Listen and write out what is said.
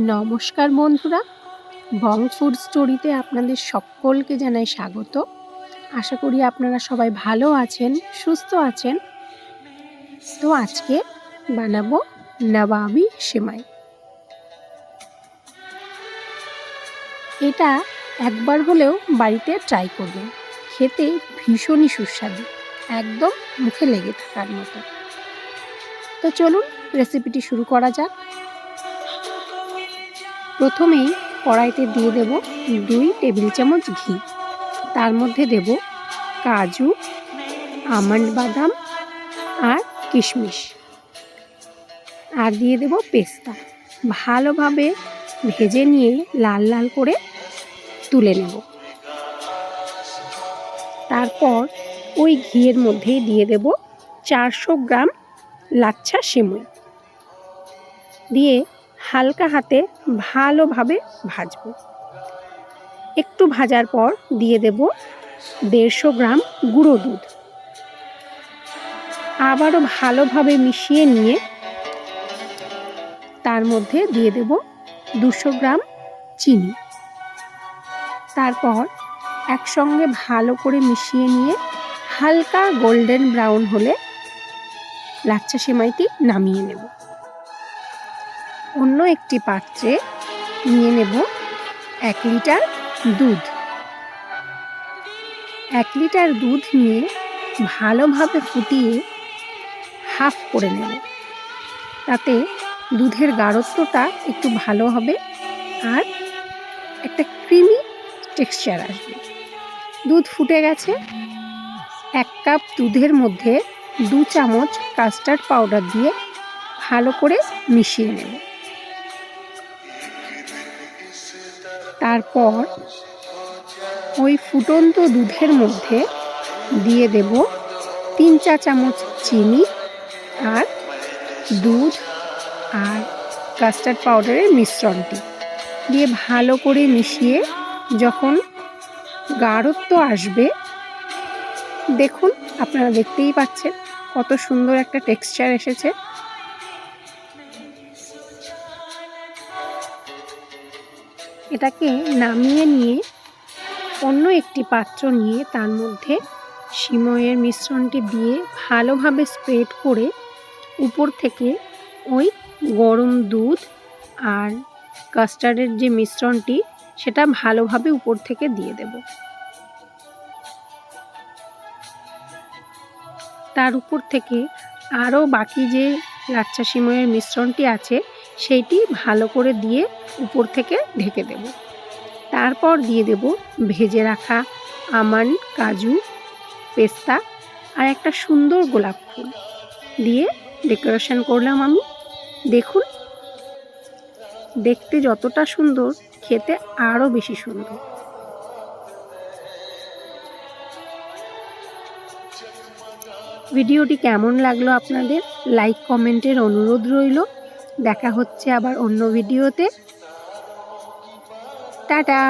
নমস্কার বন্ধুরা, বং ফুড স্টোরিতে আপনাদের সকলকে জানাই স্বাগত। আশা করি আপনারা সবাই ভালো আছেন, সুস্থ আছেন। তো আজকে বানাবো নবাবী সেমাই। এটা একবার হলেও বাড়িতে ট্রাই করবেন, খেতে ভীষণই সুস্বাদু, একদম মুখে লেগে থাকার মতো। তো চলুন রেসিপিটি শুরু করা যাক। প্রথমেই কড়াইতে দিয়ে দেব 2 টেবিল চামচ ঘি। তার মধ্যে দেব কাজু, আমন্ড বাদাম আর কিশমিশ, আর দিয়ে দেব পেস্তা। ভালোভাবে ভেজে নিয়ে লাল লাল করে তুলে নেব। তারপর ওই ঘিয়ের মধ্যেই দিয়ে দেব 400 গ্রাম লাচ্ছা সেমাই, দিয়ে হালকা হাতে ভালোভাবে ভাজবো। একটু ভাজার পর দিয়ে দেব 150 গ্রাম গুঁড়ো দুধ। আবারও ভালোভাবে মিশিয়ে নিয়ে তার মধ্যে দিয়ে দেব 200 গ্রাম চিনি। তারপর একসঙ্গে ভালো করে মিশিয়ে নিয়ে হালকা গোল্ডেন ব্রাউন হলে লাচ্ছা সেমাইটি নামিয়ে নেব। অন্য একটি পাত্রে নিয়ে নেব 1 লিটার দুধ। 1 লিটার দুধ নিয়ে ভালোভাবে ফুটিয়ে হাফ করে নেব, তাতে দুধের গাঢ়ত্বটা একটু ভালো হবে আর একটা ক্রিমি টেক্সচার আসবে। দুধ ফুটে গেছে। 1 কাপ দুধের মধ্যে 2 চামচ কাস্টার্ড পাউডার দিয়ে ভালো করে মিশিয়ে নেব। তারপর ওই ফুটন্ত দুধের মধ্যে দিয়ে দেব 3 চা চামচ চিনি আর দুধ আর কাস্টার্ড পাউডারের মিশ্রণটি দিয়ে ভালো করে মিশিয়ে যখন গাঢ়ত্ব আসবে, দেখুন আপনারা দেখতেই পাচ্ছেন কত সুন্দর একটা টেক্সচার এসেছে। এটাকে নামিয়ে নিয়ে অন্য একটি পাত্র নিয়ে তার মধ্যে সিমইয়ের মিশ্রণটি দিয়ে ভালোভাবে স্প্রেড করে উপর থেকে ওই গরম দুধ আর কাস্টার্ডের যে মিশ্রণটি সেটা ভালোভাবে উপর থেকে দিয়ে দেব। তার উপর থেকে আরও বাকি যে লাচ্ছা সিমইয়ের মিশ্রণটি আছে সেইটি ভালো করে দিয়ে উপর থেকে ঢেকে দেব। তারপর দিয়ে দেব ভেজে রাখা আমন্ড, কাজু, পেস্তা আর একটা সুন্দর গোলাপ ফুল দিয়ে ডেকোরেশন করলাম আমি। দেখুন দেখতে যতটা সুন্দর, খেতে আরও বেশি সুন্দর। ভিডিওটি কেমন লাগলো আপনাদের লাইক কমেন্টের অনুরোধ রইল। দেখা হচ্ছে আবার অন্য ভিডিওতে। টাটা।